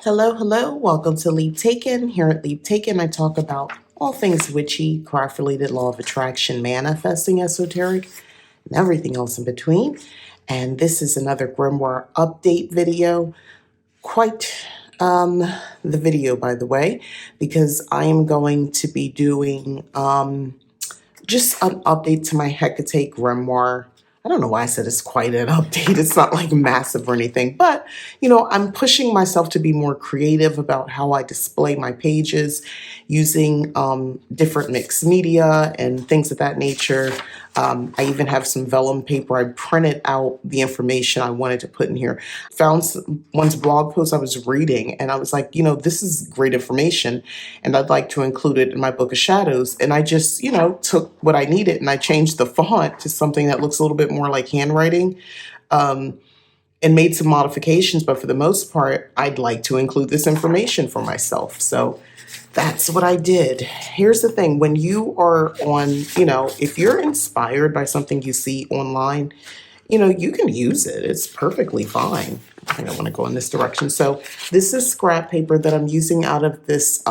Hello, hello. Welcome to Leap Taken. Here at Leap Taken, I talk about all things witchy, craft related, law of attraction, manifesting, esoteric, and everything else in between. And this is another Grimoire update video. Quite the video, by the way, because I am going to be doing just an update to my Hekate Grimoire. I don't know why I said it's quite an update. It's not like massive or anything, but I'm pushing myself to be more creative about how I display my pages using different mixed media and things of that nature. I even have some vellum paper. I printed out the information I wanted to put in here. Found one's blog post I was reading, and I was like, this is great information, and I'd like to include it in my book of shadows. And I just, took what I needed and I changed the font to something that looks a little bit more like handwriting. And made some modifications, but for the most part, I'd like to include this information for myself. So that's what I did. Here's the thing. When you are on, if you're inspired by something you see online, you can use it. It's perfectly fine. I don't want to go in this direction. So this is scrap paper that I'm using out of this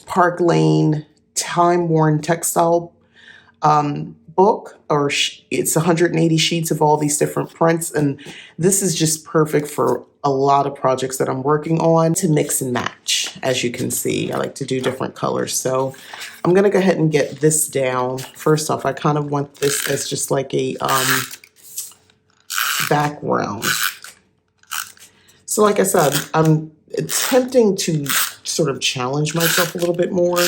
Park Lane time-worn textile book, or it's 180 sheets of all these different prints, and this is just perfect for a lot of projects that I'm working on to mix and match. As you can see, I like to do different colors, so I'm gonna go ahead and get this down. First off, I kind of want this as just like a background. So like I said, I'm attempting to sort of challenge myself a little bit more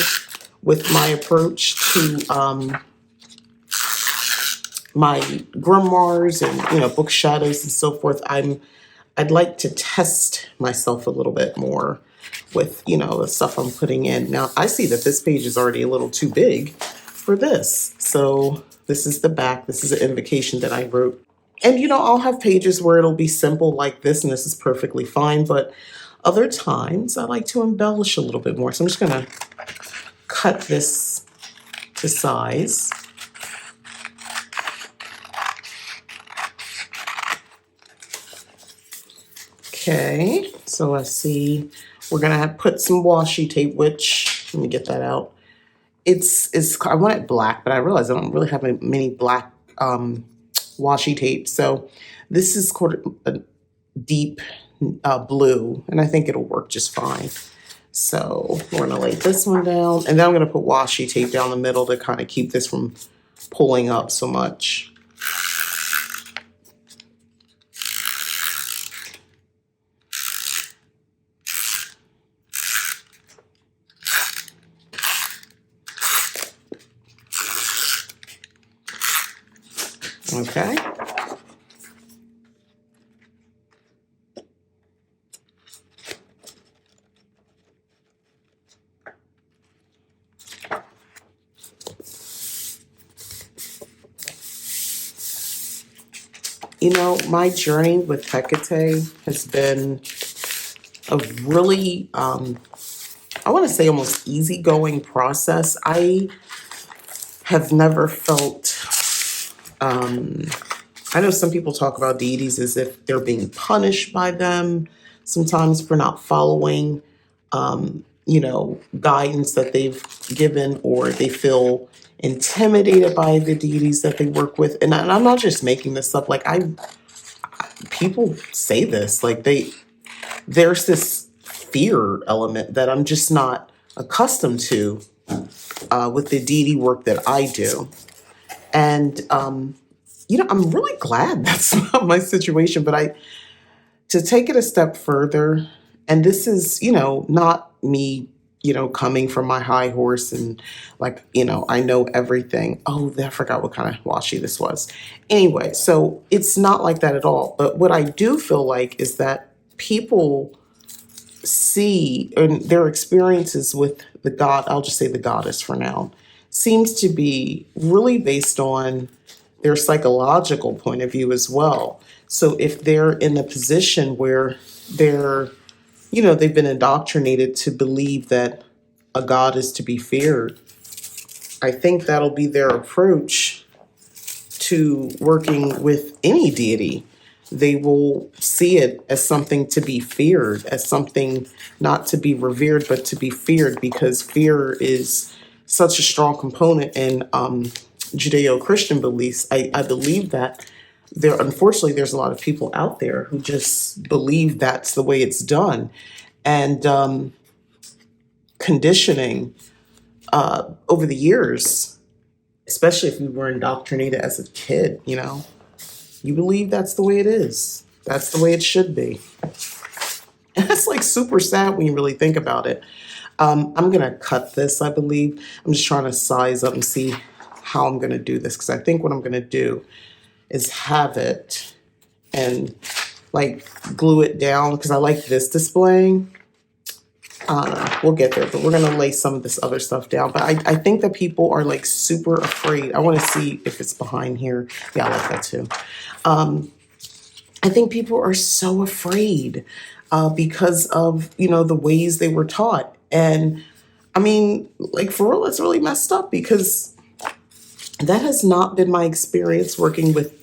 with my approach to my grimoires and book shadows and so forth. I'd like to test myself a little bit more with the stuff I'm putting in. Now I see that this page is already a little too big for this, so this is the back. This is an invocation that I wrote, and I'll have pages where it'll be simple like this, and this is perfectly fine. But other times I like to embellish a little bit more, so I'm just gonna cut this to size. Okay, so let's see. We're gonna have put some washi tape, which, let me get that out. It's I want it black, but I realize I don't really have many black washi tape. So this is called a deep blue, and I think it'll work just fine. So we're gonna lay this one down, and then I'm gonna put washi tape down the middle to kind of keep this from pulling up so much. Okay. My journey with Hekate has been a really, I want to say almost easygoing process. I have never felt, I know some people talk about deities as if they're being punished by them sometimes for not following, guidance that they've given, or they feel intimidated by the deities that they work with. And I'm not just making this up. Like people say this, like there's this fear element that I'm just not accustomed to with the deity work that I do. And, I'm really glad that's not my situation, but to take it a step further, and this is, not me, coming from my high horse and like, I know everything. Oh, I forgot what kind of washi this was. Anyway, so it's not like that at all. But what I do feel like is that people see, and their experiences with the god, I'll just say the goddess for now, seems to be really based on their psychological point of view as well. So if they're in a position where they've been indoctrinated to believe that a god is to be feared, I think that'll be their approach to working with any deity. They will see it as something to be feared, as something not to be revered, but to be feared, because fear is such a strong component in Judeo-Christian beliefs. I believe that unfortunately, there's a lot of people out there who just believe that's the way it's done. And conditioning over the years, especially if you were indoctrinated as a kid, you believe that's the way it is. That's the way it should be. And that's like super sad when you really think about it. I'm going to cut this, I believe. I'm just trying to size up and see how I'm going to do this, because I think what I'm going to do is have it and like glue it down, because I like this displaying. We'll get there, but we're going to lay some of this other stuff down. But I think that people are like super afraid. I want to see if it's behind here. Yeah, I like that too. I think people are so afraid because of, the ways they were taught. And I mean, like, for real, it's really messed up, because that has not been my experience working with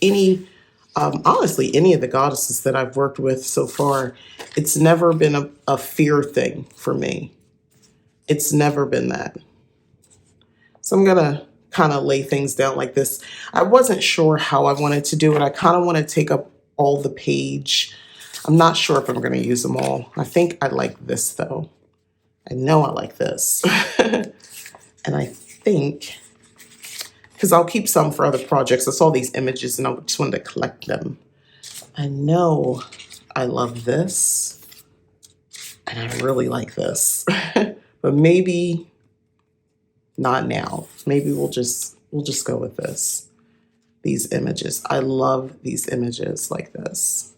honestly, any of the goddesses that I've worked with so far. It's never been a fear thing for me. It's never been that. So I'm going to kind of lay things down like this. I wasn't sure how I wanted to do it. I kind of want to take up all the page. I'm not sure if I'm going to use them all. I think I like this, though. I know I like this. And I think, because I'll keep some for other projects. I saw these images and I just wanted to collect them. I know I love this. And I really like this. But maybe not now. Maybe we'll just go with this. These images. I love these images like this.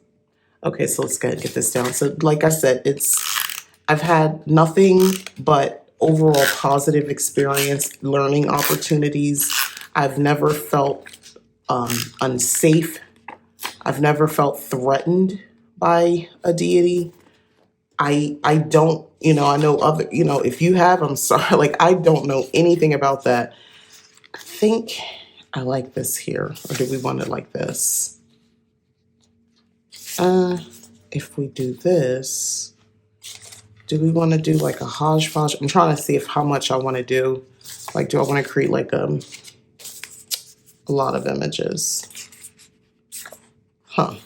Okay, so let's go ahead and get this down. So like I said, I've had nothing but overall positive experience, learning opportunities. I've never felt unsafe. I've never felt threatened by a deity. I don't, I know other, if you have, I'm sorry. Like, I don't know anything about that. I think I like this here. Or do we want it like this? If we do this, do we want to do like a hodgepodge? I'm trying to see how much I want to do. Like, do I want to create like a lot of images? I'll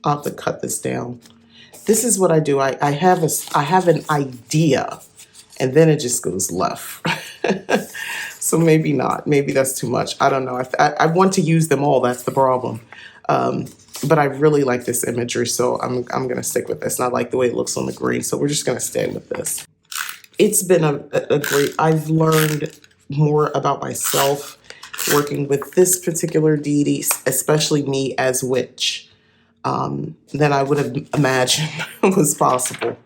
have to cut this down. This is what I do. I have an idea, and then it just goes left. So maybe not. Maybe that's too much. I don't know. I want to use them all. That's the problem. But I really like this imagery, so I'm going to stick with this. And I like the way it looks on the green, so we're just going to stay with this. It's been a great, I've learned more about myself working with this particular deity, especially me as witch, than I would have imagined was possible.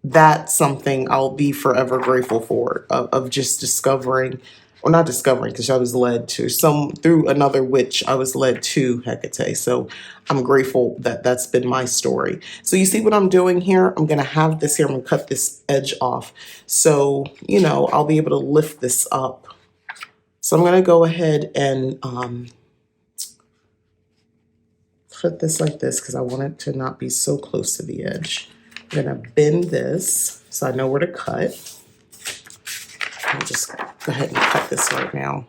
That's something I'll be forever grateful for, of just discovering, or not discovering, because I was led to through another witch, I was led to Hekate. So I'm grateful that that's been my story. So you see what I'm doing here? I'm going to have this here. I'm going to cut this edge off. So, I'll be able to lift this up. So I'm going to go ahead and put this like this, because I want it to not be so close to the edge. I'm going to bend this so I know where to cut. I'll just go ahead and cut this right now.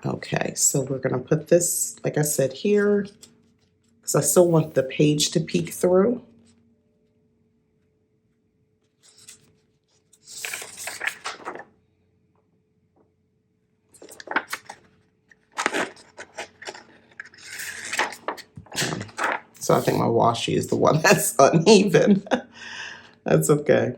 Okay, so we're going to put this, like I said, here, because I still want the page to peek through. So I think my washi is the one that's uneven. That's okay.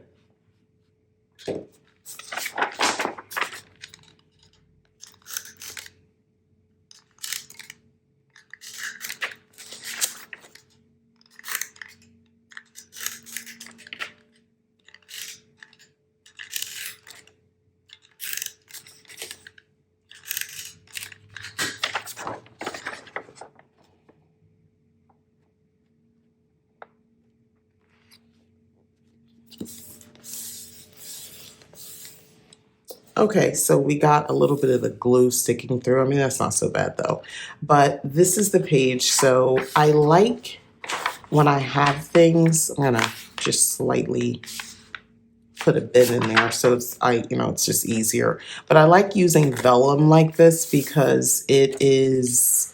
Okay, so we got a little bit of the glue sticking through. I mean, that's not so bad though. But this is the page. So I like when I have things, I'm gonna just slightly put a bit in there so it's just easier. But I like using vellum like this because it is,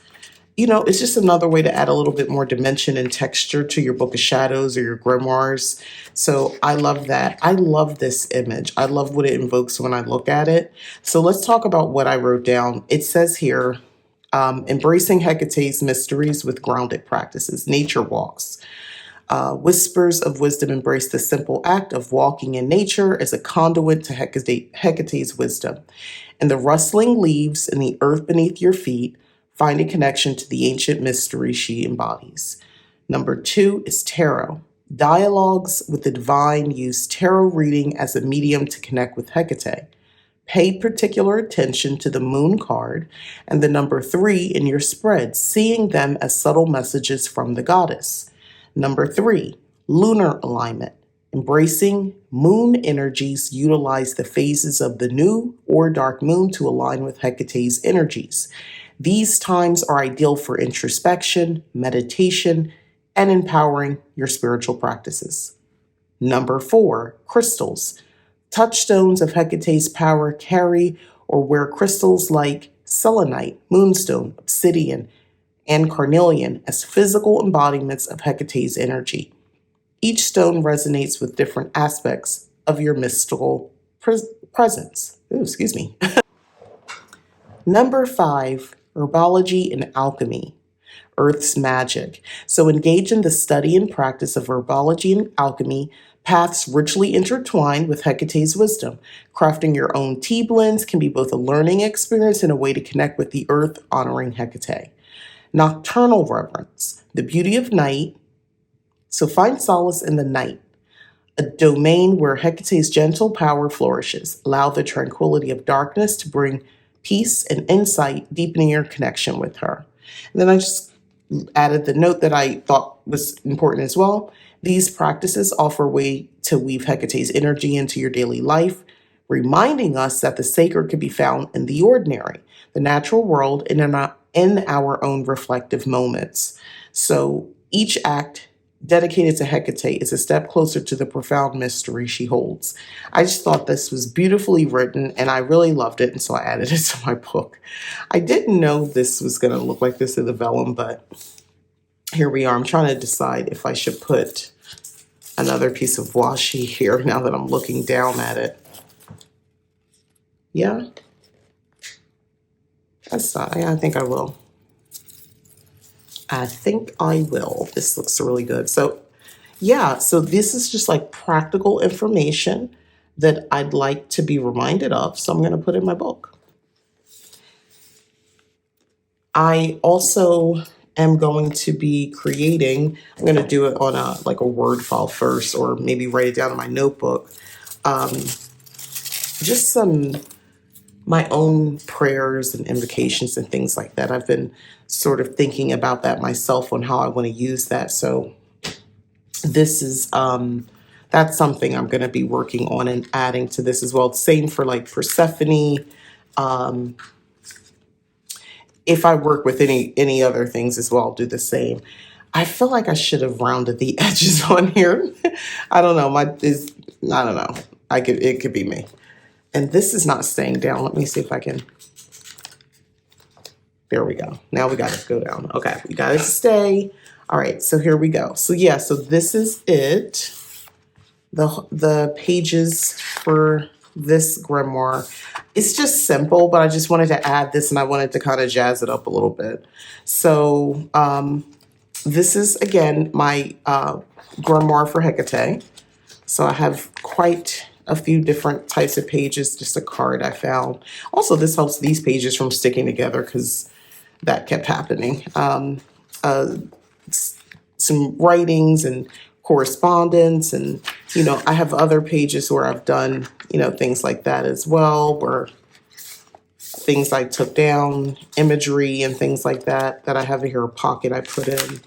it's just another way to add a little bit more dimension and texture to your Book of Shadows or your grimoires. So I love that. I love this image. I love what it invokes when I look at it. So let's talk about what I wrote down. It says here, embracing Hecate's mysteries with grounded practices, nature walks. Whispers of wisdom embrace the simple act of walking in nature as a conduit to Hecate's wisdom. In the rustling leaves and the earth beneath your feet, find a connection to the ancient mystery she embodies. Number 2 is tarot. Dialogues with the divine use tarot reading as a medium to connect with Hekate. Pay particular attention to the moon card and the number 3 in your spread, seeing them as subtle messages from the goddess. Number 3, lunar alignment. Embracing moon energies, utilize the phases of the new or dark moon to align with Hecate's energies. These times are ideal for introspection, meditation, and empowering your spiritual practices. Number 4, crystals. Touchstones of Hecate's power carry or wear crystals like selenite, moonstone, obsidian, and carnelian as physical embodiments of Hecate's energy. Each stone resonates with different aspects of your mystical presence. Ooh, excuse me. Number 5, herbology and alchemy. Earth's magic. So engage in the study and practice of herbology and alchemy, paths richly intertwined with Hecate's wisdom. Crafting your own tea blends can be both a learning experience and a way to connect with the earth, honoring Hekate. Nocturnal reverence, the beauty of night. So find solace in the night, a domain where Hecate's gentle power flourishes. Allow the tranquility of darkness to bring peace and insight, deepening your connection with her. And then I just added the note that I thought was important as well. These practices offer a way to weave Hecate's energy into your daily life, reminding us that the sacred can be found in the ordinary, the natural world, and in our own reflective moments. So each act dedicated to Hekate is a step closer to the profound mystery she holds. I just thought this was beautifully written and I really loved it, and so I added it to my book. I didn't know this was going to look like this in the vellum, but here we are. I'm trying to decide if I should put another piece of washi here now that I'm looking down at it. Yeah, I think I will. I think I will. This looks really good. So yeah, so this is just like practical information that I'd like to be reminded of. So I'm going to put in my book. I also am going to be creating, I'm going to do it on a Word file first, or maybe write it down in my notebook. Just my own prayers and invocations and things like that. I've been sort of thinking about that myself on how I want to use that. So this is that's something I'm going to be working on and adding to this as well. Same for like Persephone. If I work with any other things as well, I'll do the same. I feel like I should have rounded the edges on here. I don't know. I don't know. It could be me. And this is not staying down. Let me see if I can. There we go. Now we got it to go down. Okay, we got it to stay. All right, so here we go. So yeah, so this is it. The pages for this grimoire. It's just simple, but I just wanted to add this and I wanted to kind of jazz it up a little bit. So this is, again, my grimoire for Hekate. So I have quite a few different types of pages, just a card I found. Also, this helps these pages from sticking together because that kept happening. Some writings and correspondence, and I have other pages where I've done things like that as well, where things I took down, imagery and things like that I have here, a pocket I put in.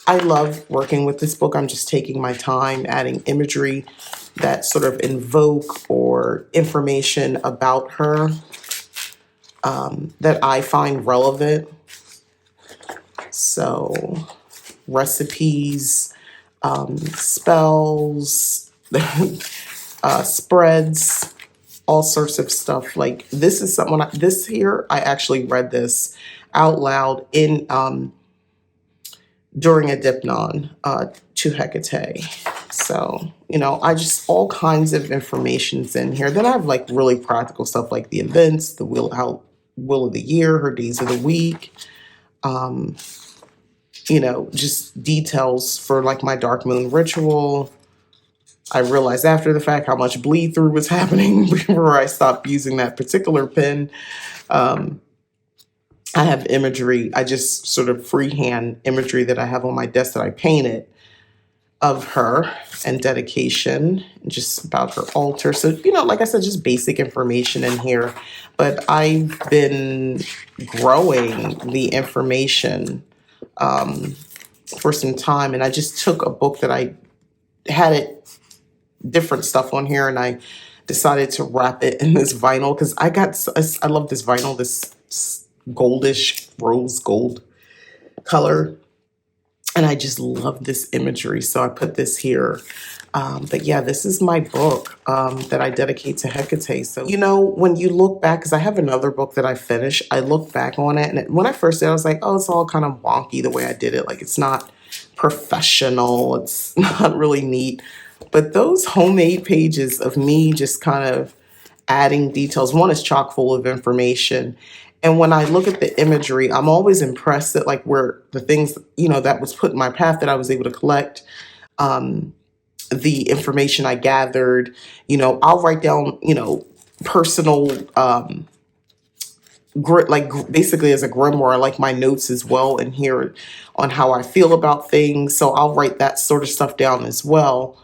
I love working with this book. I'm just taking my time adding imagery that sort of invoke or information about her that I find relevant. So recipes, spells, spreads, all sorts of stuff. Like this is someone, this here, I actually read this out loud in during a dipnon to Hekate. So, I just, all kinds of information's in here. Then I have like really practical stuff like the events, the will of the year, her days of the week, just details for like my dark moon ritual. I realized after the fact how much bleed through was happening before I stopped using that particular pen. I have imagery. I just sort of freehand imagery that I have on my desk that I painted of her and dedication, just about her altar. So, like I said, just basic information in here. But I've been growing the information for some time. And I just took a book that I had it different stuff on here, and I decided to wrap it in this vinyl because I love this vinyl, this goldish rose gold color, and I just love this imagery, so I put this here. But yeah, this is my book that I dedicate to Hekate. So when you look back, because I have another book that I finished, I look back on it, and when I first did it, I was like, oh, it's all kind of wonky the way I did it. Like, it's not professional, it's not really neat. But those homemade pages of me just kind of adding details, one is chock full of information. And when I look at the imagery, I'm always impressed that like where the things, that was put in my path that I was able to collect, the information I gathered, I'll write down, personal, basically as a grimoire, like my notes as well in here on how I feel about things. So I'll write that sort of stuff down as well.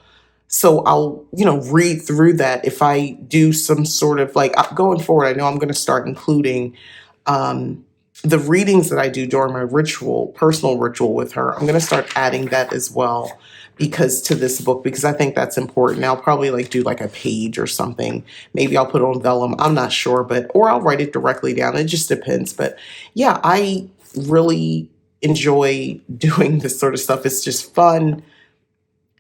So I'll, read through that if I do some sort of like going forward. I know I'm going to start including the readings that I do during my personal ritual with her. I'm going to start adding that as well to this book, because I think that's important. I'll probably like do like a page or something. Maybe I'll put it on vellum. I'm not sure, or I'll write it directly down. It just depends. But yeah, I really enjoy doing this sort of stuff. It's just fun.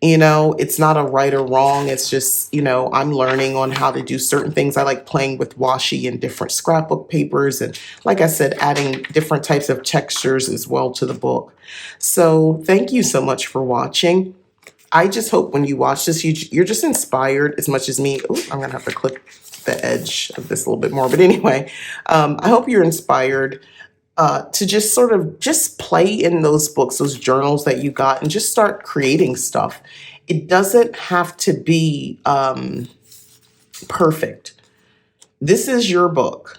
It's not a right or wrong. It's just, I'm learning on how to do certain things. I like playing with washi and different scrapbook papers. And like I said, adding different types of textures as well to the book. So thank you so much for watching. I just hope when you watch this, you're just inspired as much as me. Ooh, I'm going to have to clip the edge of this a little bit more. But anyway, I hope you're inspired to just sort of just play in those books, those journals that you got, and just start creating stuff. It doesn't have to be perfect. This is your book.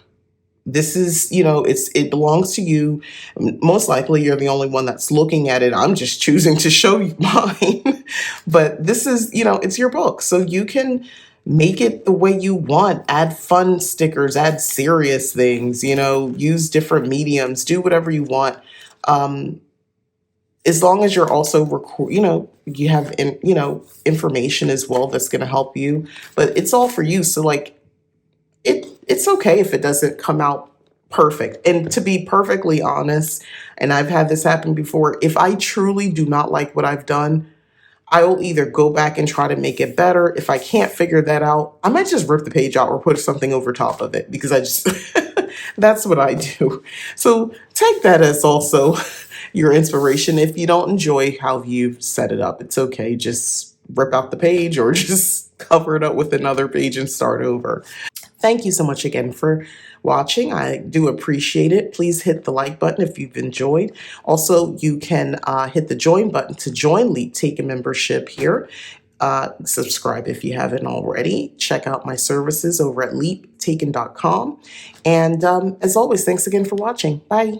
This is, it belongs to you. Most likely you're the only one that's looking at it. I'm just choosing to show you mine. But this is, it's your book. So you can make it the way you want. Add fun stickers, add serious things, use different mediums, do whatever you want. As long as you're also you have, information as well that's going to help you, but it's all for you. So like, it's okay if it doesn't come out perfect. And to be perfectly honest, and I've had this happen before, if I truly do not like what I've done, I will either go back and try to make it better. If I can't figure that out, I might just rip the page out or put something over top of it, because I just, that's what I do. So take that as also your inspiration. If you don't enjoy how you've set it up, it's okay. Just rip out the page or just cover it up with another page and start over. Thank you so much again for watching. I do appreciate it. Please hit the like button if you've enjoyed. Also, you can hit the join button to join Leap Taken membership here. Subscribe if you haven't already. Check out my services over at leaptaken.com. And as always, thanks again for watching. Bye.